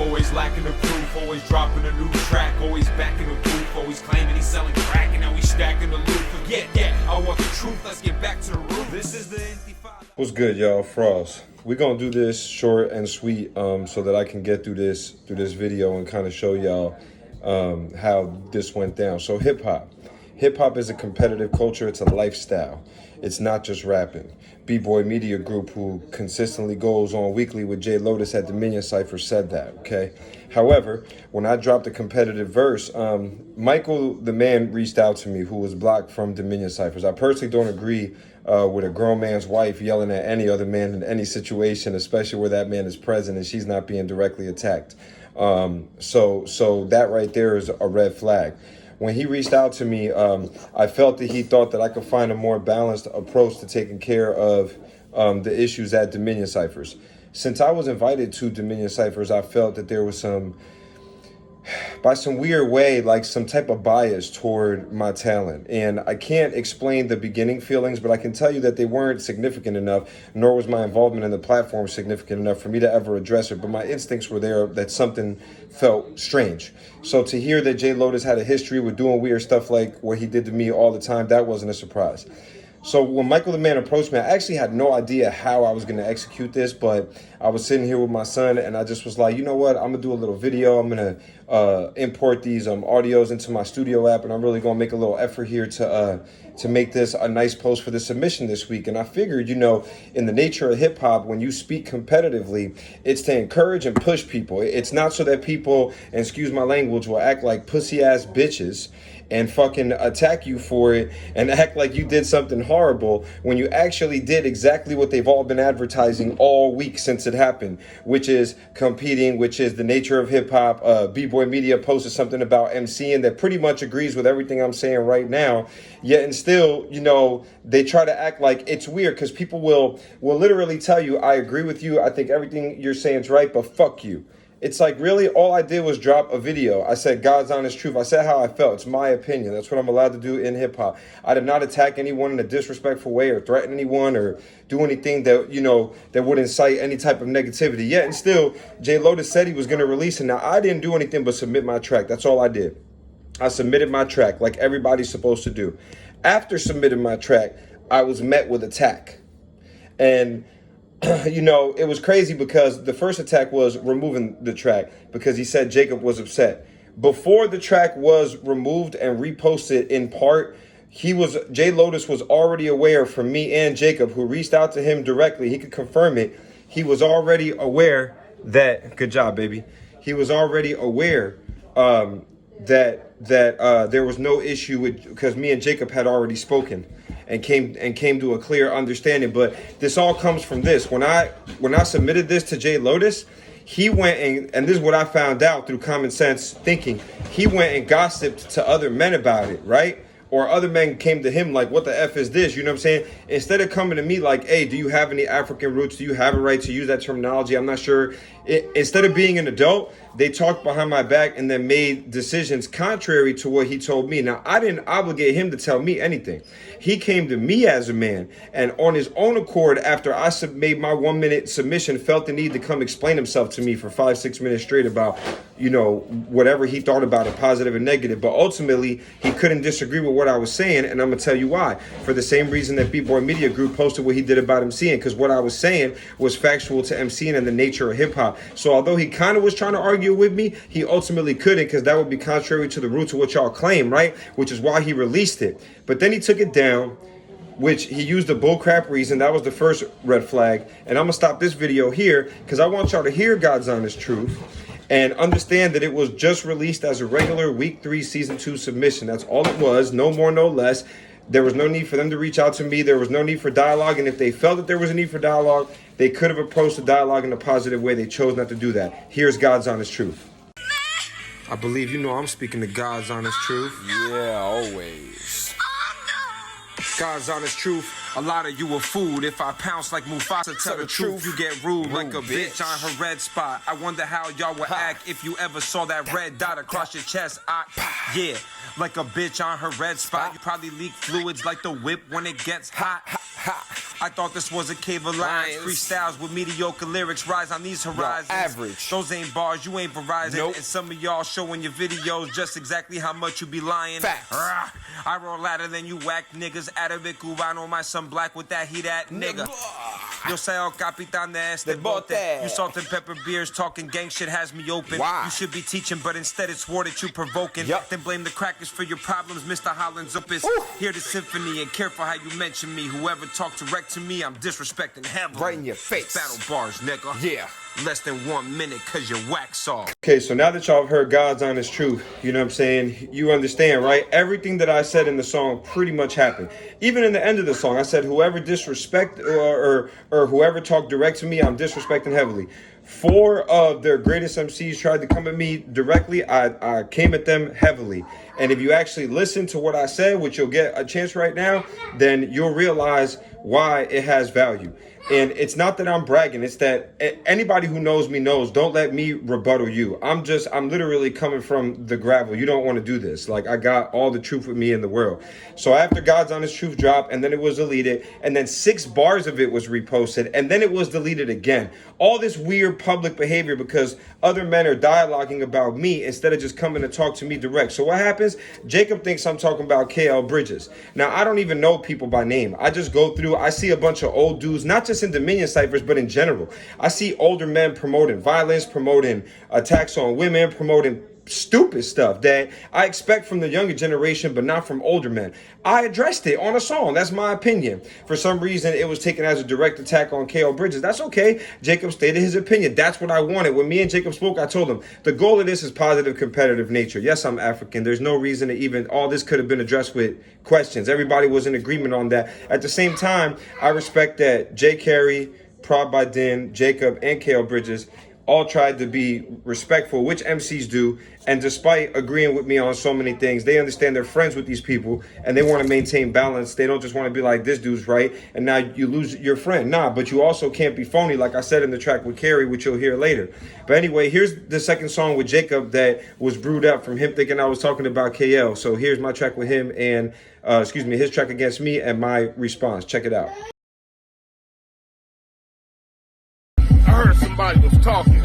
always lacking the proof, always dropping a new track, always back in the booth, always claiming he's selling crack, and now he's stacking the loot. Forget that, I want the truth, let's get back to the root. This is the Intifada. What's good, y'all? Fross. We're gonna do this short and sweet so that I can get through this video and kind of show y'all how this went down. So hip-hop is a competitive culture. It's a lifestyle. It's not just rapping. B-Boy Media Group, who consistently goes on weekly with Jade Lotus at Dominion Cyphers, said that, okay? However, when I dropped a competitive verse, Michael, the man, reached out to me, who was blocked from Dominion Cyphers. I personally don't agree with a grown man's wife yelling at any other man in any situation, especially where that man is present and she's not being directly attacked. So that right there is a red flag. When he reached out to me, I felt that he thought that I could find a more balanced approach to taking care of the issues at Dominion Cyphers. Since I was invited to Dominion Cyphers, I felt that there was by some weird way, like some type of bias toward my talent. And I can't explain the beginning feelings, but I can tell you that they weren't significant enough, nor was my involvement in the platform significant enough for me to ever address it. But my instincts were there that something felt strange. So to hear that Jade Lotus had a history with doing weird stuff like what he did to me all the time, that wasn't a surprise. So when Michael the Man approached me, I actually had no idea how I was going to execute this, but I was sitting here with my son and I just was like, you know what, I'm going to do a little video. I'm going to import these audios into my studio app, and I'm really going to make a little effort here to make this a nice post for the submission this week. And I figured, you know, in the nature of hip hop, when you speak competitively, it's to encourage and push people. It's not so that people, and excuse my language, will act like pussy ass bitches and fucking attack you for it and act like you did something horrible when you actually did exactly what they've all been advertising all week since it happened, which is competing, which is the nature of hip hop. B-Boy Media posted something about Emceeing that pretty much agrees with everything I'm saying right now. Yet and still, you know, they try to act like it's weird because people will literally tell you, I agree with you, I think everything you're saying is right, but fuck you. It's like, really, all I did was drop a video. I said God's honest truth. I said how I felt. It's my opinion. That's what I'm allowed to do in hip hop. I did not attack anyone in a disrespectful way or threaten anyone or do anything that, you know, that would incite any type of negativity. Yet and still, Jay Lotus said he was going to release it. Now, I didn't do anything but submit my track. That's all I did. I submitted my track like everybody's supposed to do. After submitting my track, I was met with attack. And you know, it was crazy because the first attack was removing the track because he said Jacob was upset. Before the track was removed and reposted in part, Jay Lotus was already aware from me and Jacob, who reached out to him directly. He could confirm it. He was already aware that, good job, baby. He was already aware that there was no issue with, because me and Jacob had already spoken and came to a clear understanding. But this all comes from this. When I submitted this to Jay Lotus, he went and this is what I found out through common sense thinking. He went and gossiped to other men about it, right? Or other men came to him like, what the F is this? You know what I'm saying? Instead of coming to me like, hey, do you have any African roots? Do you have a right to use that terminology? I'm not sure. Instead of being an adult, they talked behind my back and then made decisions contrary to what he told me. Now, I didn't obligate him to tell me anything. He came to me as a man and on his own accord, after I made my 1 minute submission, felt the need to come explain himself to me for 5-6 minutes straight about, you know, whatever he thought about it, positive and negative. But ultimately, he couldn't disagree with what I was saying, and I'm going to tell you why. For the same reason that B-Boy Media Group posted what he did about Emceeing, because what I was saying was factual to Emceeing and the nature of hip-hop. So although he kind of was trying to argue with me, he ultimately couldn't, because that would be contrary to the roots of what y'all claim, right? Which is why he released it. But then he took it down, which he used a bullcrap reason. That was the first red flag. And I'm going to stop this video here because I want y'all to hear God's honest truth and understand that it was just released as a regular week 3 season 2 submission. That's all it was. No more, no less. There was no need for them to reach out to me. There was no need for dialogue. And if they felt that there was a need for dialogue, they could have approached the dialogue in a positive way. They chose not to do that. Here's God's honest truth. I believe you know I'm speaking to God's honest truth. Yeah, always. God's honest truth. A lot of you are food. If I pounce like Mufasa, tell the truth, you get rude like a bitch on her red spot. I wonder how y'all would act if you ever saw that red dot across your chest. Yeah, like a bitch on her red spot. You probably leak fluids like the whip when it gets hot. I thought this was a cave of lions. Freestyles with mediocre lyrics rise on these horizons. Yo, average. Those ain't bars, you ain't Verizon. Nope. And some of y'all showing your videos just exactly how much you be lying. Facts. I roll louder than you whack niggas. Arabic Cubano, my son black with that he that nigga. Yo soy el capitán de este bote. You salt and pepper beers talking gang shit has me open. Wow. You should be teaching, but instead it's war that you provoking. Yep. Then blame the crackers for your problems, Mr. Holland's opus. Hear the symphony and careful how you mention me. Whoever talk direct to me, I'm disrespecting heaven. Right in your face. Battle bars, nigga. Yeah. Less than 1 minute, cause you wax off. Okay, so now that y'all have heard God's honest truth, you know what I'm saying? You understand, right? Everything that I said in the song pretty much happened. Even in the end of the song, I said, whoever disrespect or whoever talk direct to me, I'm disrespecting heavily. 4 of their greatest MCs tried to come at me directly. I came at them heavily. And if you actually listen to what I said, which you'll get a chance right now, then you'll realize why it has value. And it's not that I'm bragging. It's that anybody who knows me knows, don't let me rebuttal you. I'm literally coming from the gravel. You don't want to do this. Like, I got all the truth with me in the world. So after God's Honest Truth dropped, and then it was deleted, and then 6 bars of it was reposted, and then it was deleted again. All this weird public behavior because other men are dialoguing about me instead of just coming to talk to me direct. So what happens? Jacob thinks I'm talking about KL Bridges. Now, I don't even know people by name. I just go through, I see a bunch of old dudes, not just in Dominion Cyphers, but in general. I see older men promoting violence, promoting attacks on women, promoting stupid stuff that I expect from the younger generation, but not from older men. I addressed it on a song. That's my opinion. For some reason, it was taken as a direct attack on KL Bridges. That's okay. Jacob stated his opinion. That's what I wanted. When me and Jacob spoke, I told him the goal of this is positive competitive nature. Yes, I'm African. There's no reason to even, all this could have been addressed with questions. Everybody was in agreement on that. At the same time, I respect that Jay Carey, Prod by Din, Jacob, and KL Bridges all tried to be respectful, which MCs do, and despite agreeing with me on so many things, they understand they're friends with these people, and they want to maintain balance. They don't just want to be like, this dude's right, and now you lose your friend. Nah, but you also can't be phony, like I said in the track with Carrie, which you'll hear later. But anyway, here's the second song with Jacob that was brewed up from him thinking I was talking about KL. So here's my track with him and, his track against me and my response. Check it out. I heard somebody was talking.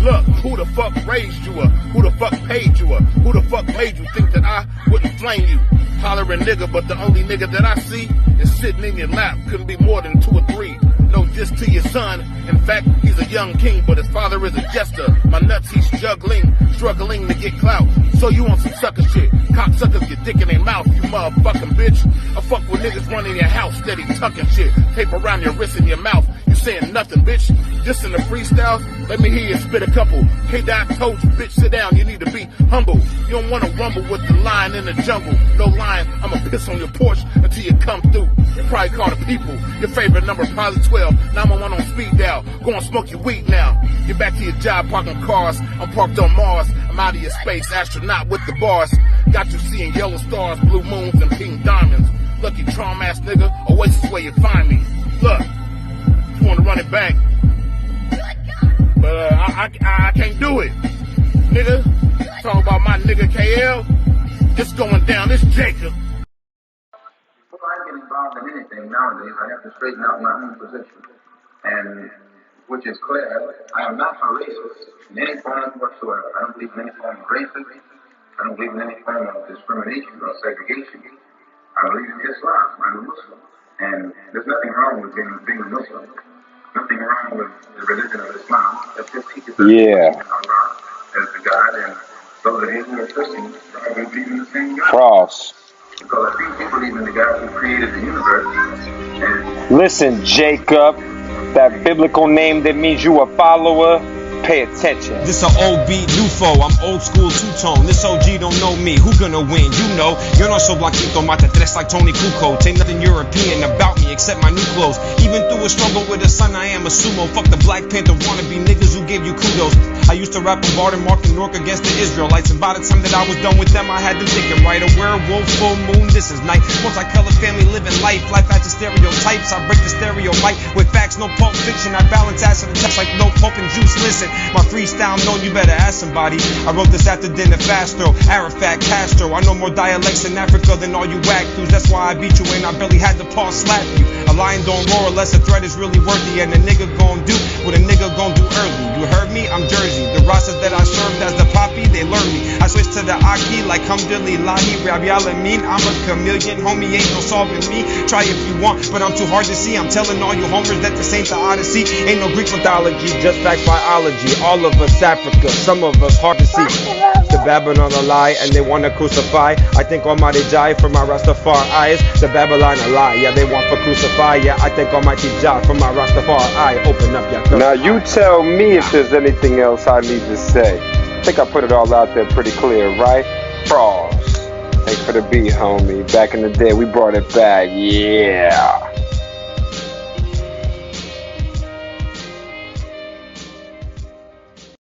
Look, who the fuck raised you up? Who the fuck paid you up? Who the fuck made you think that I wouldn't flame you? Hollering nigga, but the only nigga that I see is sitting in your lap. Couldn't be more than 2 or 3. No diss to your son. In fact, he's a young king, but his father is a jester. My nuts, he's juggling, struggling to get clout. So you on some sucker shit. Cocksuckers get dick in their mouth, you motherfucking bitch. I fuck with niggas running your house, steady tucking shit. Tape around your wrist and your mouth. You saying nothing, bitch. Just in the freestyles, let me hear you spit a couple. K-Dot told you, bitch, sit down, you need to be humble. You don't wanna rumble with the lion in the jungle. No lying, I'ma piss on your porch until you come through. You probably call the people. Your favorite number probably 12. Now I'm on speed dial. Go and smoke your weed now. Get back to your job parking cars. I'm parked on Mars. I'm out of your space, astronaut with the bars. Got you seeing yellow stars, blue moons, and pink diamonds. Lucky charm ass nigga, Oasis where you find me. Look, you wanna run it back, but I can't do it. Nigga, talking about my nigga KL. It's going down, it's Jacob. Before I get involved in anything nowadays, I have to straighten out my own position. And which is clear, I am not a racist in any form whatsoever. I don't believe in any form of racism. I don't believe in any form of discrimination or segregation. I believe in Islam. I'm a Muslim. And there's nothing wrong with being a Muslim. Nothing wrong with the religion of Islam. It just teaches us Allah as the God, and those that hate are Christians, they believe in the same God. Fross. Because I think we believe in the God who created the universe. And Listen, Jacob, that biblical name that means you a follower, pay attention. This a old beat, new foe. I'm old school two-tone. This OG don't know me. Who gonna win? You know. Yo no soy blanquito, mate tres like Tony Kukoc. Ain't nothing European about me except my new clothes. Even through a struggle with the sun, I am a sumo. Fuck the Black Panther wannabe niggas who gave you kudos. I used to rap on Barton, Mark, and Nork against the Israelites. And by the time that I was done with them, I had them thinking, right, a werewolf, full moon, this is night. Multicolor family living life. Life has the stereotypes. I break the stereo mic with facts, no pulp fiction. I balance acid and text like no pulp and juice. Listen, My freestyle known, you better ask somebody. I wrote this after dinner faster, Arafat, Castro. I know more dialects in Africa than all you whack dudes. That's why I beat you and I barely had to pause slap you. A lion don't roar unless a threat is really worthy, and a nigga gon' do what a nigga gon' do early. You heard me? I'm Jersey. The rosters that I served as the poppy, they learn me. I switched to the Aki like Hamdulillahi, Rabbi Alamin. I'm a chameleon, homie, ain't no solving me. Try if you want, but I'm too hard to see. I'm telling all you homers that this ain't the Odyssey. Ain't no Greek mythology, just fact biology. All of us Africa, some of us hard to see. The Babylon a lie and they wanna crucify. I think Almighty Jai for my Rastafari eyes. The Babylon a lie, yeah, they want for crucify. Yeah, I think Almighty Jai for my Rastafari eye. Open up your third Now you tell me if there's anything else I need to say. I think I put it all out there pretty clear, right? Fross. Thanks for the beat, homie. Back in the day, we brought it back. Yeah.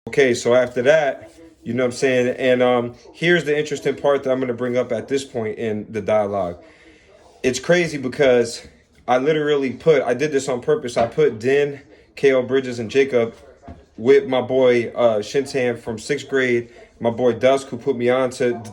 Okay, so after that, you know what I'm saying? And here's the interesting part that I'm going to bring up at this point in the dialogue. It's crazy because I did this on purpose. I put Din, K.O. Bridges, and Jacob with my boy Shintan from 6th grade, my boy Dusk, who put me on to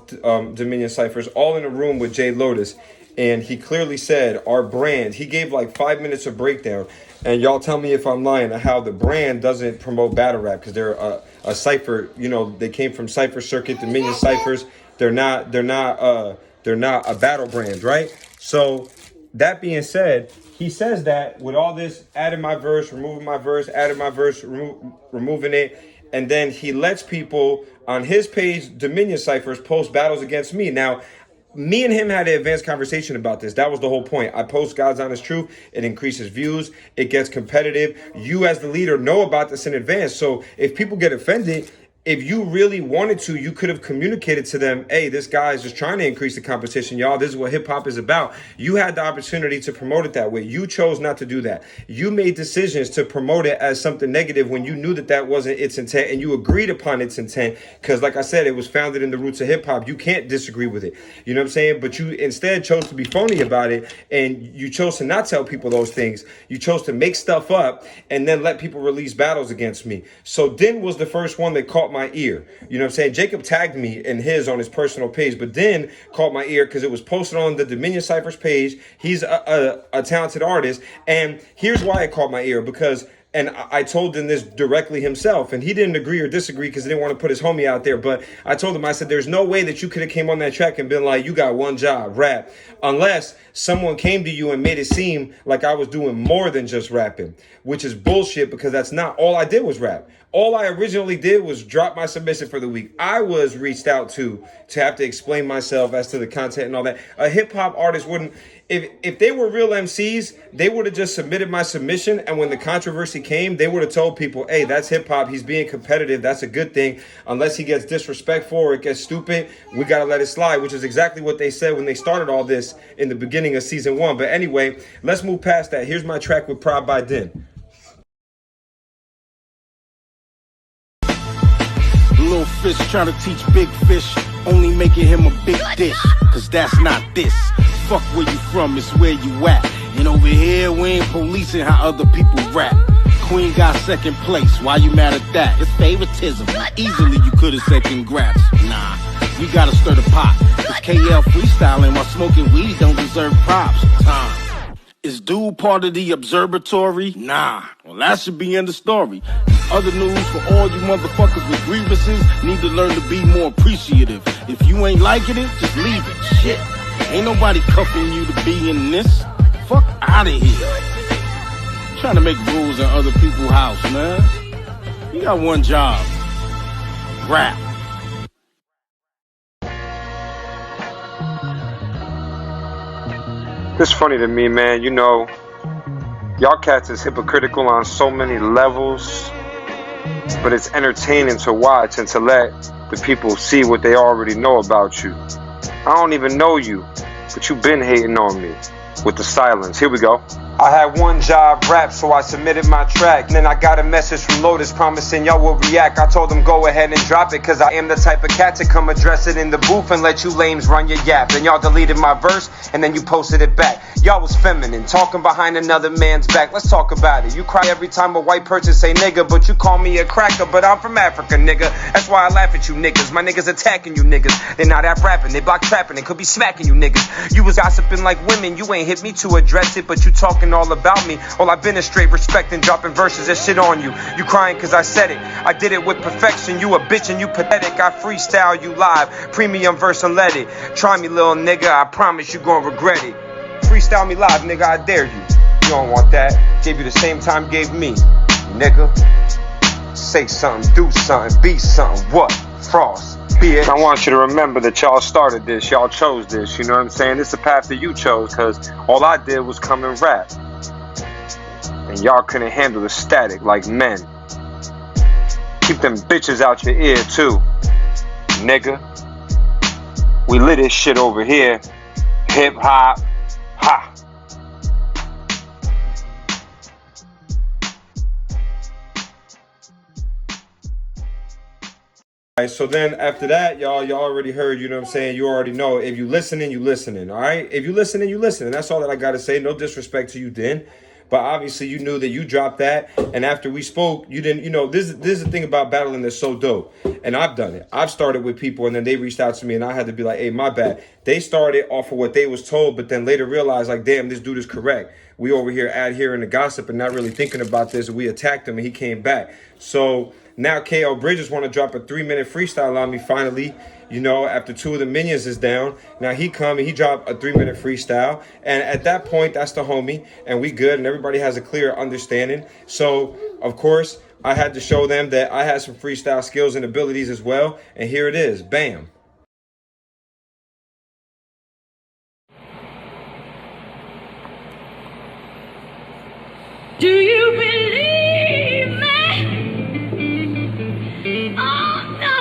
Dominion Cyphers, all in a room with Jade Lotus. And he clearly said our brand, he gave like 5 minutes of breakdown. And y'all tell me if I'm lying, how the brand doesn't promote battle rap, because they're a cipher, you know, they came from Cypher Circuit, Dominion Cyphers. They're not a battle brand, right? So that being said, he says that with all this, adding my verse, removing my verse, adding my verse, removing it, and then he lets people on his page, Dominion Cyphers, post battles against me. Now, me and him had an advanced conversation about this. That was the whole point. I post God's honest truth. It increases views. It gets competitive. You as the leader know about this in advance. So if people get offended, if you really wanted to, you could have communicated to them, hey, this guy is just trying to increase the competition, y'all. This is what hip hop is about. You had the opportunity to promote it that way. You chose not to do that. You made decisions to promote it as something negative when you knew that that wasn't its intent, and you agreed upon its intent because, like I said, it was founded in the roots of hip hop. You can't disagree with it. You know what I'm saying? But you instead chose to be phony about it, and you chose to not tell people those things. You chose to make stuff up and then let people release battles against me. So Din was the first one that caught my ear. You know what I'm saying? Jacob tagged me in on his personal page, but then caught my ear because it was posted on the Dominion Cyphers page. He's a talented artist. And here's why it caught my ear, because, and I told him this directly himself, and he didn't agree or disagree because he didn't want to put his homie out there. But I told him, I said, there's no way that you could have came on that track and been like, you got one job, rap, unless someone came to you and made it seem like I was doing more than just rapping, which is bullshit, because that's not all I did was rap. All I originally did was drop my submission for the week. I was reached out to have to explain myself as to the content and all that. A hip hop artist wouldn't, if they were real MCs, they would have just submitted my submission, and when the controversy came, they would have told people, hey, that's hip hop, he's being competitive, that's a good thing. Unless he gets disrespectful or it gets stupid, we gotta let it slide, which is exactly what they said when they started all this in the beginning of season 1. But anyway, let's move past that. Here's my track with Prod by Din. Little fish trying to teach big fish, only making him a big dish. Cause that's not this. Fuck where you from, it's where you at. And over here, we ain't policing how other people rap. Queen got second place, why you mad at that? It's favoritism. Easily you could've said congrats. Nah, we gotta stir the pot. It's KL freestyling while smoking weed don't deserve props. Is dude part of the observatory? Nah, well that should be in the story. Other news for all you motherfuckers with grievances, need to learn to be more appreciative. If you ain't liking it, just leave it. Shit, ain't nobody cuffing you to be in this. Fuck out of here. Trying to make rules in other people's house, man. You got one job. Rap. It's funny to me, man. You know, y'all cats is hypocritical on so many levels, but it's entertaining to watch and to let the people see what they already know about you. I don't even know you, but you been hating on me. with the silence. Here we go. I had one job, rap, so I submitted my track. Then I got a message from Lotus promising y'all will react. I told them go ahead and drop it, cause I am the type of cat to come address it in the booth and let you lames run your yap. Then y'all deleted my verse, and then you posted it back. Y'all was feminine, talking behind another man's back. Let's talk about it. You cry every time a white person say nigga, but you call me a cracker, but I'm from Africa, nigga. That's why I laugh at you niggas. My niggas attacking you niggas. They not rap rapping, they block trapping, they could be smacking you niggas. You was gossiping like women, you ain't hit me to address it, but you talking all about me. All I've been is straight respect and dropping verses that shit on you. You crying cause I said it. I did it with perfection. You a bitch and you pathetic. I freestyle you live. Premium verse and let it. Try me, little nigga. I promise you gon' regret it. Freestyle me live, nigga. I dare you. You don't want that. Gave you the same time gave me, nigga. Say something, do something, be something. What? Fross. I want you to remember that y'all started this, y'all chose this, you know what I'm saying? This is the path that you chose, cause all I did was come and rap. And y'all couldn't handle the static like men. Keep them bitches out your ear too, nigga. We lit this shit over here. Hip hop, ha. Alright, so then after that, y'all already heard, you know what I'm saying? You already know. If you listening, you listening, alright? If you listening, you listening. That's all that I gotta say. No disrespect to you, then. But obviously you knew that you dropped that, and after we spoke, you didn't, you know, this is the thing about battling that's so dope. And I've done it. I've started with people, and then they reached out to me, and I had to be like, hey, my bad. They started off of what they was told, but then later realized, like, damn, this dude is correct. We over here adhering to gossip and not really thinking about this, and we attacked him, and he came back. So now KL Bridges want to drop a 3-minute freestyle on me finally, you know, after 2 of the minions is down. Now he come and he dropped a 3-minute freestyle. And at that point, that's the homie. And we good and everybody has a clear understanding. So, of course, I had to show them that I had some freestyle skills and abilities as well. And here it is. Bam. Do you believe me? Oh no,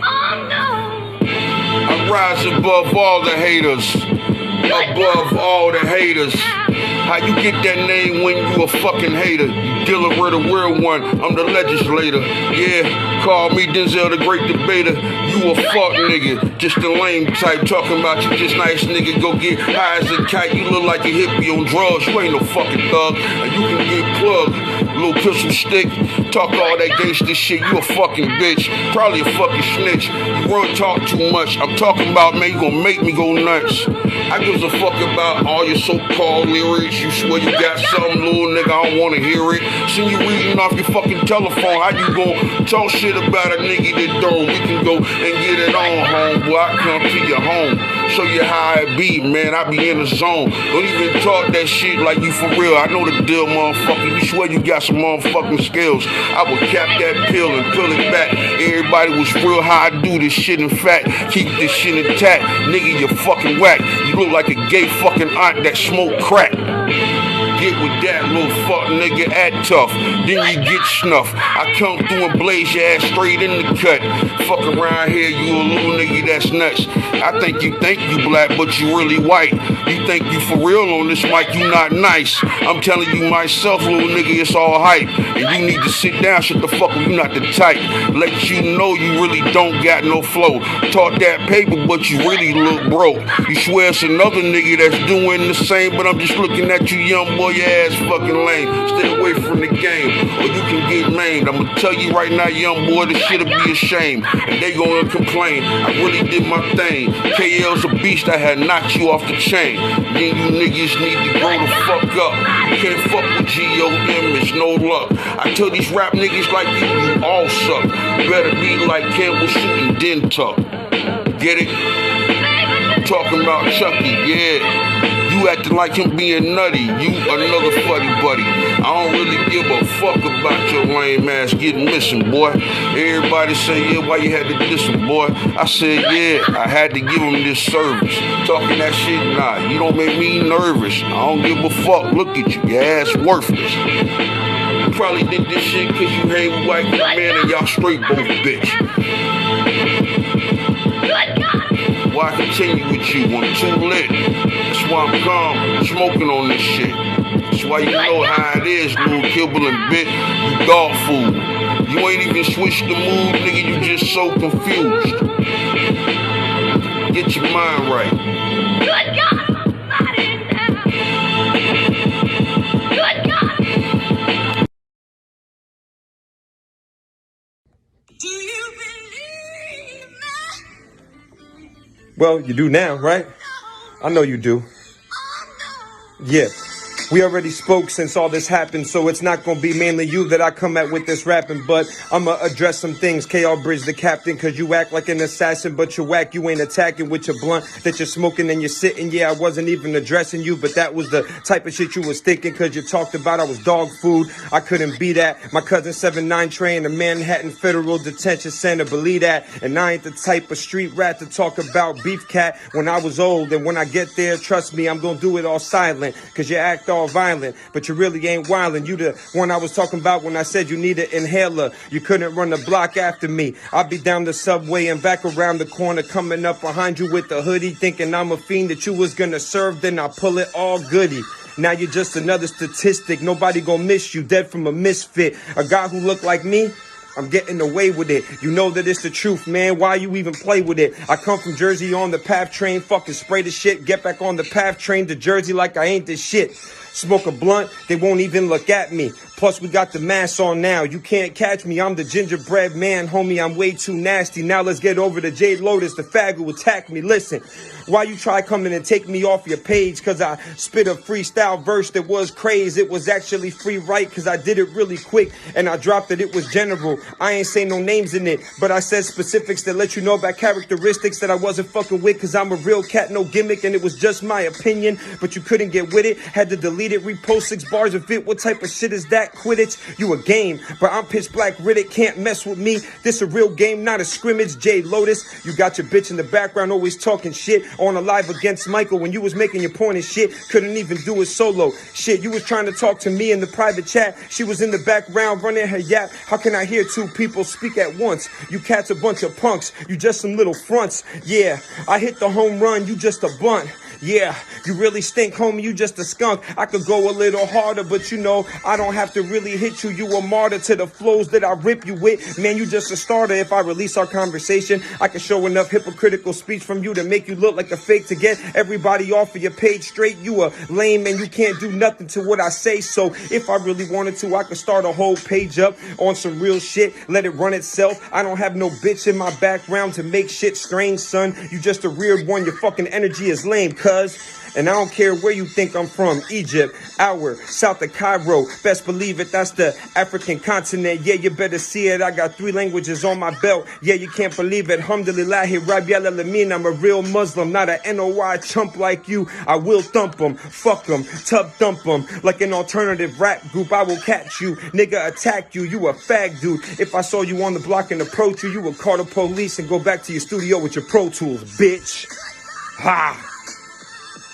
oh no. I rise above all the haters, above all the haters. How you get that name when you a fucking hater? You dealing with a real one, I'm the legislator. Yeah, call me Denzel the great debater. You a fuck nigga, just a lame type. Talking about you just nice nigga, go get high as a kite. You look like a hippie on drugs, you ain't no fucking thug. And you can get plugged, little pistol stick. Talk all that gangster shit, you a fucking bitch. Probably a fucking snitch. You run talk too much, I'm talking about, man, you gonna make me go nuts. I gives a fuck about all your so-called lyrics. You swear you got something, little nigga, I don't wanna hear it. Send you reading off your fucking telephone. How you gon' talk shit about a nigga that don't? We can go and get it on, homeboy. I come to your home, show you how it be, man. I be in the zone. Don't even talk that shit like you for real. I know the deal, motherfucker. You swear you got some motherfucking skills. I would cap that pill and pull it back. Everybody was real how I do this shit. In fact, keep this shit intact. Nigga, you fucking whack. You look like a gay fucking aunt that smoke crack. Get with that little fuck nigga, act tough, then you get snuffed. I come through and blaze your ass straight in the cut. Fuck around here, you a little nigga that's nuts. I think you black, but you really white. You think you for real on this mic, you not nice. I'm telling you myself, little nigga, it's all hype. And you need to sit down, shut the fuck up, you not the type. Let you know you really don't got no flow. Talk that paper, but you really look broke. You swear it's another nigga that's doing the same, but I'm just looking at you, young boy, your ass fucking lame. Stay away from the game, or you can get maimed. I'ma tell you right now, young boy, this shit'll be a shame. And they gonna complain, I really did my thing. KL's a beast, I had knocked you off the chain. Then you niggas need to grow the fuck up. You can't fuck with G.O.M., it's no luck. I tell these rap niggas like you all suck. Better be like Campbell shooting Den Tuck. Get it? Talking about Chucky, yeah. You acting like him being nutty. You another funny buddy. I don't really give a fuck about your lame ass getting missing, boy. Everybody say, yeah, why you had to diss him, boy? I said, yeah, I had to give him this service. Talking that shit, nah, you don't make me nervous. I don't give a fuck. Look at you, your ass worthless. You probably did this shit cause you hang with white men and y'all straight both, bitch. Why continue with you? I'm too lit. That's why I'm calm, smoking on this shit. That's why you know how it is, little kibble and bit. You dog food. You ain't even switched the mood, nigga. You just so confused. Get your mind right. Good God Almighty now. Good God. Do you believe me? Well, you do now, right? I know you do. Yeah. We already spoke since all this happened, so it's not gonna be mainly you that I come at with this rapping, but I'ma address some things. KR Bridge the captain, cause you act like an assassin, but you're whack. You ain't attacking with your blunt that you're smoking and you're sitting. Yeah, I wasn't even addressing you, but that was the type of shit you was thinking, cause you talked about I was dog food. I couldn't be that. My cousin 7-9 train to Manhattan Federal Detention Center, believe that. And I ain't the type of street rat to talk about beef cat when I was old. And when I get there, trust me, I'm gonna do it all silent, cause you act all violent, but you really ain't wildin'. You the one I was talking about when I said you need an inhaler. You couldn't run the block after me. I'll be down the subway and back around the corner, coming up behind you with the hoodie, thinking I'm a fiend that you was gonna serve, then I pull it all goody. Now you're just another statistic. Nobody gonna miss you, dead from a misfit. A guy who look like me, I'm getting away with it. You know that it's the truth, man. Why you even play with it? I come from Jersey on the PATH train. Fucking spray the shit. Get back on the PATH train to Jersey like I ain't this shit. Smoke a blunt, they won't even look at me. Plus, we got the mask on now. You can't catch me. I'm the gingerbread man, homie. I'm way too nasty. Now let's get over to Jade Lotus, the fag who attacked me. Listen, why you try coming and take me off your page? Cause I spit a freestyle verse that was crazy. It was actually free right, cause I did it really quick and I dropped it. It was general. I ain't say no names in it, but I said specifics that let you know about characteristics that I wasn't fucking with, cause I'm a real cat, no gimmick, and it was just my opinion. But you couldn't get with it. Had to delete it, repost 6 bars of it. What type of shit is that? Quidditch? You a game, but I'm pitch black Riddick. Can't mess with me. This a real game, not a scrimmage. Jade Lotus, you got your bitch in the background always talking shit on a live against Michael when you was making your point and shit. Couldn't even do it solo. Shit, you was trying to talk to me in the private chat. She was in the background running her yap. How can I hear 2 people speak at once? You cats a bunch of punks. You just some little fronts. Yeah, I hit the home run. You just a bunt. Yeah, you really stink, homie, you just a skunk. I could go a little harder, but you know, I don't have to really hit you. You a martyr to the flows that I rip you with. Man, you just a starter. If I release our conversation, I can show enough hypocritical speech from you to make you look like a fake to get everybody off of your page straight. You a lame and you can't do nothing to what I say. So if I really wanted to, I could start a whole page up on some real shit. Let it run itself. I don't have no bitch in my background to make shit strange, son. You just a weird one. Your fucking energy is lame, cuz. And I don't care where you think I'm from. Egypt, our south of Cairo. Best believe it, that's the African continent. Yeah, you better see it. I got 3 languages on my belt. Yeah, you can't believe it. Alhamdulillah, Rabbi Alamin. I'm a real Muslim, not a NOI chump like you. I will thump them, fuck them, tub thump them. Like an alternative rap group, I will catch you. Nigga, attack you. You a fag dude. If I saw you on the block and approach you, you would call the police and go back to your studio with your Pro Tools, bitch. Ha!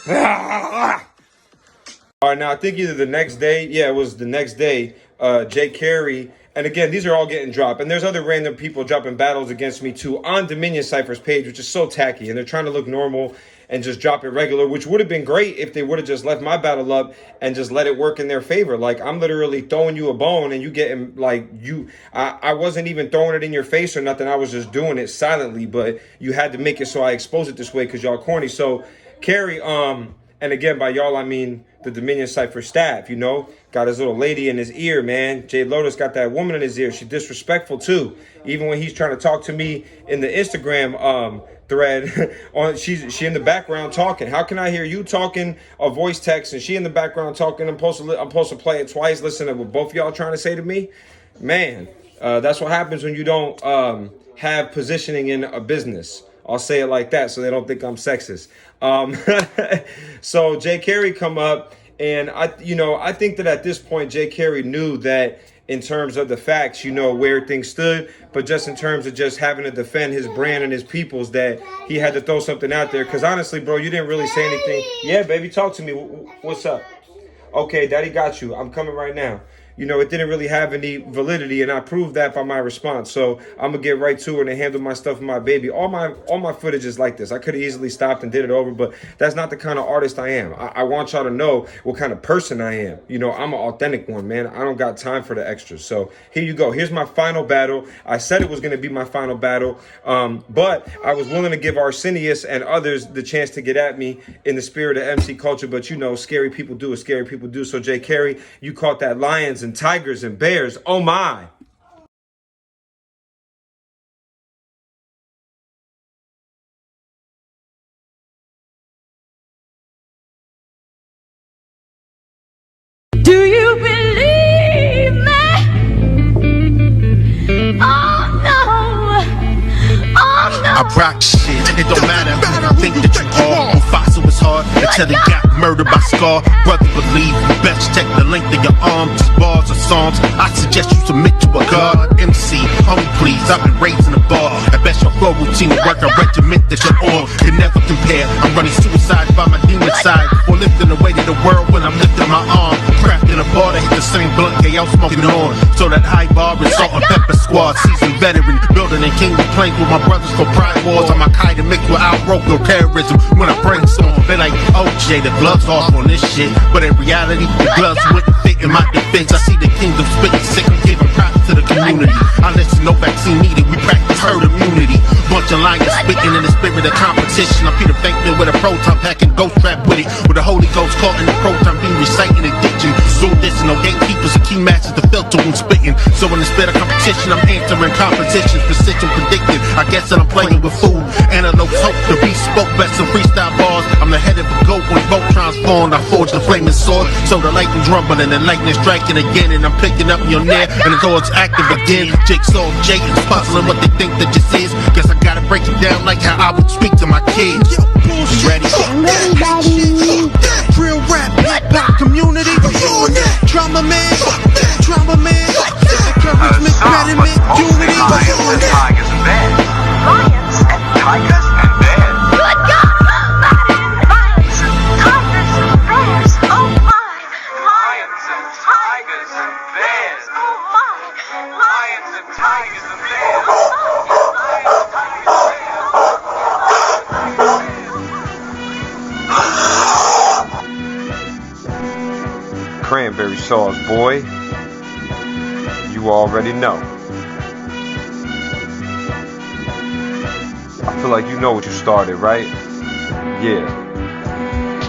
All right, now I think either the next day, yeah, it was the next day, Jay Carey, and again, these are all getting dropped, and there's other random people dropping battles against me too on Dominion Cyphers page, which is so tacky, and they're trying to look normal and just drop it regular, which would have been great if they would have just left my battle up and just let it work in their favor. Like, I'm literally throwing you a bone and you getting, like, I wasn't even throwing it in your face or nothing. I was just doing it silently, but you had to make it so I expose it this way because y'all corny. So Carey, and again, by y'all, I mean the Dominion Cypher staff, you know, got his little lady in his ear, man. Jade Lotus got that woman in his ear. She's disrespectful too. Even when he's trying to talk to me in the Instagram thread, she in the background talking. How can I hear you talking a voice text and she in the background talking? I'm supposed to play it twice, listen to what both y'all trying to say to me? Man, that's what happens when you don't have positioning in a business. I'll say it like that so they don't think I'm sexist. So Jay Carey come up, and I think that at this point Jay Carey knew that in terms of the facts, where things stood, but just in terms of just having to defend his brand and his peoples, that he had to throw something out there. Because honestly, bro, you didn't really say anything. Yeah, baby, talk to me. What's up? Okay, daddy got you. I'm coming right now. you know, it didn't really have any validity, and I proved that by my response. So I'm gonna get right to it and handle my stuff with my baby. All my footage is like this. I could have easily stopped and did it over, but that's not the kind of artist I am. I want y'all to know what kind of person I am. You know, I'm an authentic one, man. I don't got time for the extras. So here you go. Here's my final battle. I said it was gonna be my final battle, but I was willing to give Arsenius and others the chance to get at me in the spirit of MC culture. But you know, scary people do what scary people do. So Jay Carey, you caught that lions and tigers and bears. Oh my. Do you believe me? Oh no! Oh no! I rock shit, it don't matter who you think that you are. Mufasa was hard until he got murdered by Scar. Brother, believe you best check the length of your arm. These bars are songs, I suggest you submit to a god. Emcee, homie please, I've been raised in a bar. At best your flow routine will work a regiment that you're on. Can never compare, I'm running suicide by my demon side. Before lifting the weight of the world when I'm lifting my arm. Crafting a bar to hit the same blunt KL smoking on. So that high bar is salt and pepper squad. Seasoned veteran, building and kingdom plank with my brothers for pride wars. I'm a kite to mix with outbroke no terrorism. When I brainstorm, they like, oh Jay, the gloves off on this shit. But in reality, the gloves wouldn't fit in my defense. I see the kingdom spitting sick, I'm giving props to the community. I listen, no vaccine needed, we practice herd immunity. Bunch of lions spitting in the spirit of competition. I'm Peter Venkman with a proton pack and ghost trap with it. With the Holy Ghost caught in the proton beam, reciting addiction. Zoom this and no gatekeepers and key masters to filter when spitting. So in the spirit of competition, I'm answering compositions, precision predicted. I guess that I'm playing with food. Antelopes hope the beast spoke best in freestyle bars. I'm the head of a goat when both transformed. I forged the flaming sword. So the lightning's rumbling and the lightning's striking again. And I'm picking up your near and the door's active again. Jigsaw Jade is puzzling what they think that this is. Guess I gotta break it down like how I would speak to my kids. You ready? Real rap, hip hop community. Drama man, drama man. Encouragement, betterment, unity. Lions and tigers and bears. Lions and Tigers and bears. good God Almighty! Lions and tigers and bears. Oh my! Lions and tigers and bears. Oh my! Lions and tigers and bears. Cranberry sauce, boy. You already know. I feel like you know what you started, right? Yeah.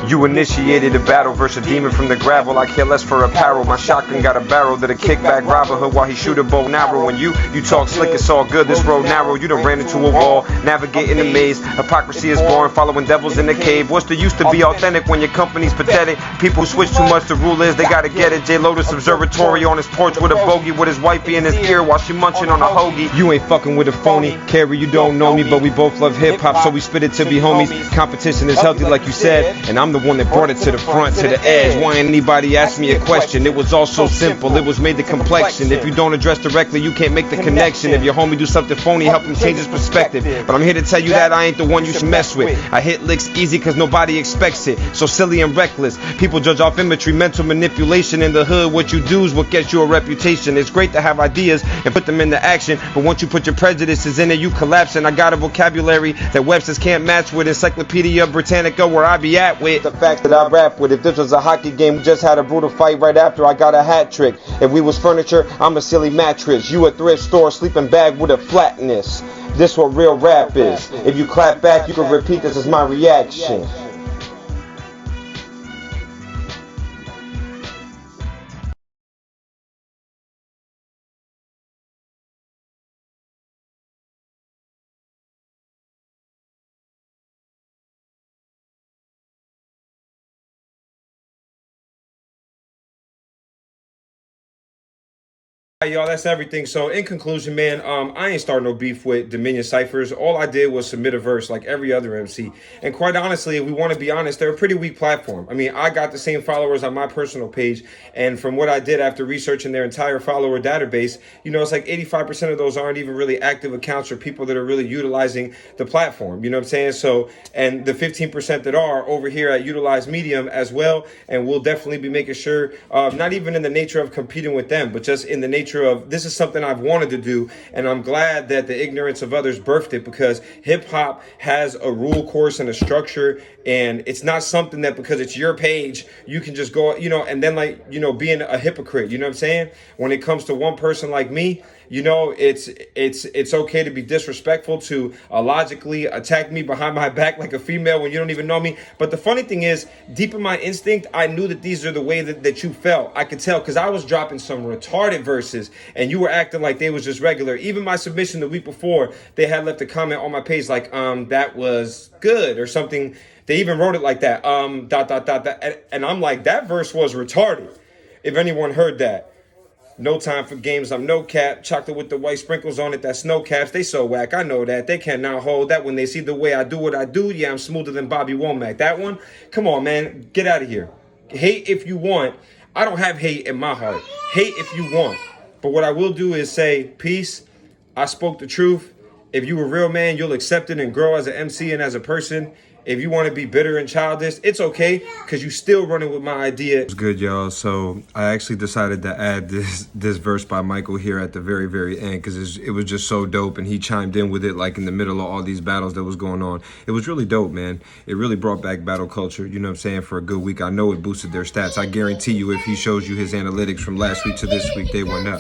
You initiated a battle versus a demon from the gravel. I care less for apparel. My shotgun got a barrel that'll kick back Robin Hood while he shoot a bow narrow. And you talk slick, it's all good. This road narrow. You done ran into a wall, navigating the maze. Hypocrisy is born, following devils in the cave. What's the use to be authentic when your company's pathetic? People switch too much. The rule is they gotta get it. J Lotus Observatory on his porch with a bogey, with his wifey in his ear while she munching on a hoagie. You ain't fucking with a phony. Carrie, you don't know me, but we both love hip hop, so we spit it to be homies. Competition is healthy, like you said, and I'm the one that brought it to the front, to the edge. Why ain't anybody ask me a question? It was all so simple, it was made the complexion. If you don't address directly, you can't make the connection. If your homie do something phony, help him change his perspective. But I'm here to tell you that I ain't the one you should mess with. I hit licks easy cause nobody expects it. So silly and reckless. People judge off imagery, mental manipulation in the hood. What you do is what gets you a reputation. It's great to have ideas and put them into action, but once you put your prejudices in it, you collapse. And I got a vocabulary that Webster's can't match with Encyclopedia Britannica, where I be at with the fact that I rap with. If this was a hockey game, we just had a brutal fight right after I got a hat trick. If we was furniture, I'm a silly mattress. You a thrift store sleeping bag with a flatness. This what real rap is. If you clap back, you can repeat this as my reaction. Y'all, that's everything. So in conclusion, man, I ain't starting no beef with Dominion Cyphers. All I did was submit a verse like every other MC. And quite honestly, if we want to be honest, they're a pretty weak platform. I mean, I got the same followers on my personal page. And from what I did after researching their entire follower database, you know, it's like 85% of those aren't even really active accounts or people that are really utilizing the platform. You know what I'm saying? So, and the 15% that are over here at Utilize Medium as well. And we'll definitely be making sure, not even in the nature of competing with them, but just in the nature of this is something I've wanted to do, and I'm glad that the ignorance of others birthed it, because hip hop has a rule course and a structure, and it's not something that because it's your page you can just go, you know, and then like, you know, being a hypocrite. You know what I'm saying? When it comes to one person like me, you know, it's okay to be disrespectful, to logically attack me behind my back like a female when you don't even know me. But the funny thing is, deep in my instinct, I knew that these are the way that you felt. I could tell, because I was dropping some retarded verses and you were acting like they was just regular. Even my submission the week before, they had left a comment on my page like, that was good or something. They even wrote it like that, ... And I'm like, that verse was retarded. If anyone heard that. No time for games, I'm no cap. Chocolate with the white sprinkles on it, that's snow caps. They so whack, I know that. They cannot hold that when they see the way I do what I do. Yeah, I'm smoother than Bobby Womack. That one, come on, man, get out of here. Hate if you want. I don't have hate in my heart. Hate if you want. But what I will do is say, peace, I spoke the truth. If you a real man, you'll accept it and grow as an MC and as a person. If you want to be bitter and childish, it's okay, because you still running with my idea. It's good, y'all. So I actually decided to add this verse by Michael here at the very, very end, because it was just so dope, and he chimed in with it like in the middle of all these battles that was going on. It was really dope, man. It really brought back battle culture, you know what I'm saying, for a good week. I know it boosted their stats. I guarantee you, if he shows you his analytics from last week to this week, they went up.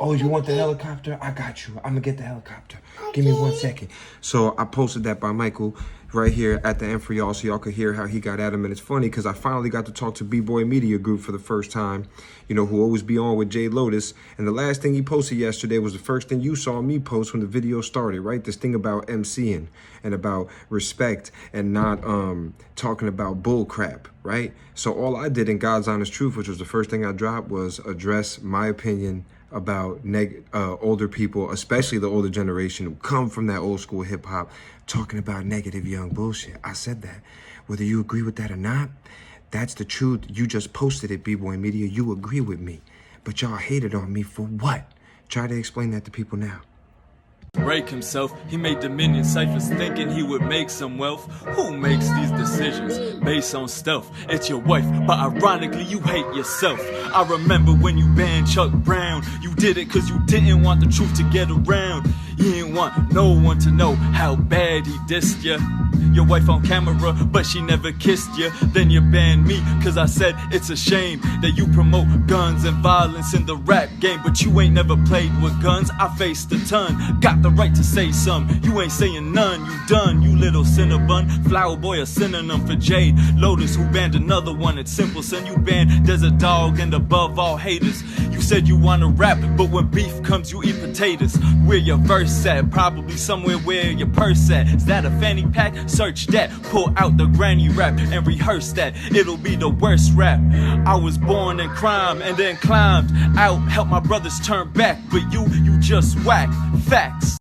Oh, you want the helicopter? I got you. I'm going to get the helicopter. Give me 1 second. So I posted that by Michael right here at the end for y'all, so y'all could hear how he got at him. And it's funny because I finally got to talk to B-Boy Media Group for the first time, you know, who always be on with Jade Lotus. And the last thing he posted yesterday was the first thing you saw me post when the video started, right? This thing about MCing and about respect and not talking about bull crap, right? So all I did in God's honest truth, which was the first thing I dropped, was address my opinion about older people, especially the older generation who come from that old school hip hop, talking about negative young bullshit. I said that. Whether you agree with that or not, that's the truth. You just posted it, B-Boy Media. You agree with me. But y'all hated on me for what? Try to explain that to people now. Break himself, he made Dominion Cyphers thinking he would make some wealth. Who makes these decisions based on stealth? It's your wife, but ironically you hate yourself. I remember when you banned Chuck Brown. You did it cause you didn't want the truth to get around. You didn't want no one to know how bad he dissed ya. Your wife on camera, but she never kissed you. Then you banned me, cause I said it's a shame that you promote guns and violence in the rap game. But you ain't never played with guns, I faced a ton. Got the right to say some, you ain't saying none. You done, you little cinnabon. Flower Boy a synonym for Jade. Lotus, who banned another one at Simple Son. You banned Desert Dog and above all haters. You said you wanna rap, but when beef comes you eat potatoes. Where your verse at? Probably somewhere where your purse at. Is that a fanny pack? Search that, pull out the granny rap and rehearse that. It'll be the worst rap. I was born in crime and then climbed out, helped my brothers turn back, but you just whack. Facts.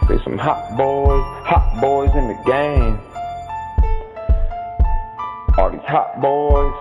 There's some hot boys in the game. All these hot boys.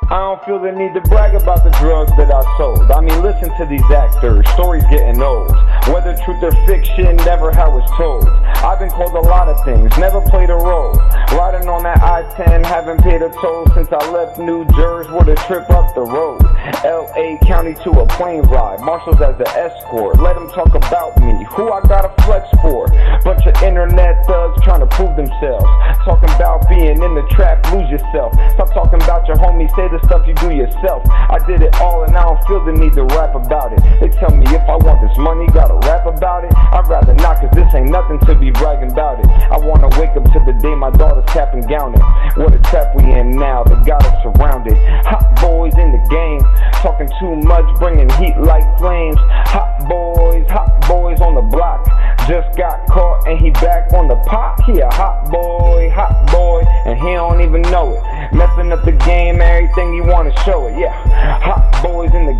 I don't feel the need to brag about the drugs that I sold. I mean, listen to these actors, stories getting old. Whether truth or fiction, never how it's told. I've been called a lot of things, never played a role. Riding on that I-10, haven't paid a toll since I left New Jersey with a trip up the road. L.A. County to a plane ride, marshals as the escort. Let them talk about me, who I gotta flex for. Bunch of internet thugs trying to prove themselves. Talking about being in the trap, lose yourself. Stop talking about your homies, say the stuff you do yourself. I did it all and I don't feel the need to rap about it. They tell me if I want this money, gotta rap about it. I'd rather not, cause this ain't nothing to be bragging about it. I wanna wake up to the day my daughter's cap and gowning. What a trap we in now, they got us surrounded. Hot boys in the game, talking too much, bringing heat like flames. Hot boys on the block. Just got caught and he back on the pot. He a hot boy, and he don't even know it. Messing up the game, everything you wanna show it, yeah. Hot boys in the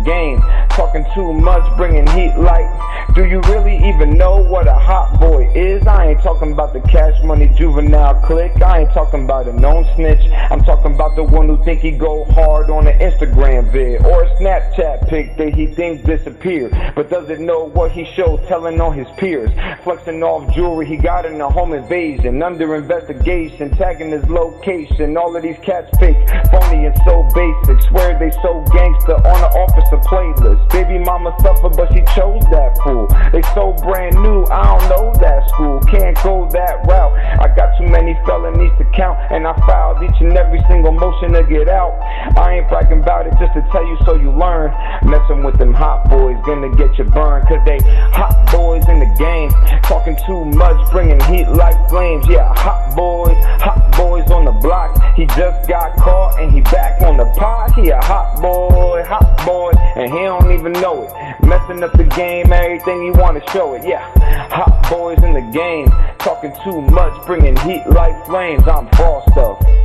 too much, bringing heat like. Do you really even know what a hot boy is? I ain't talking about the cash money juvenile clique. I ain't talking about a known snitch. I'm talking about the one who think he go hard on an Instagram vid or a Snapchat pic that he thinks disappeared, but doesn't know what he showed, telling on his peers, flexing off jewelry he got in a home invasion, under investigation, tagging his location. All of these cats fake, phony and so basic, swear they so gangster on the officer playlist. Baby mama suffered, but she chose that fool. They so brand new, I don't know that school, can't go that route. I got too many felonies to count, and I filed each and every single motion to get out. I ain't bragging about it, just to tell you so you learn. Messing with them hot boys gonna get you burned, cause they hot boys in the game. Talking too much, bringing heat like flames. Yeah, hot boys on the block. He just got caught and he back on the pot. He a hot boy, and he don't even know it. Messing up the game, everything he wanna show it. Yeah, hot boys in the game. Talking too much, bringing heat like flames. I'm Fross stuff.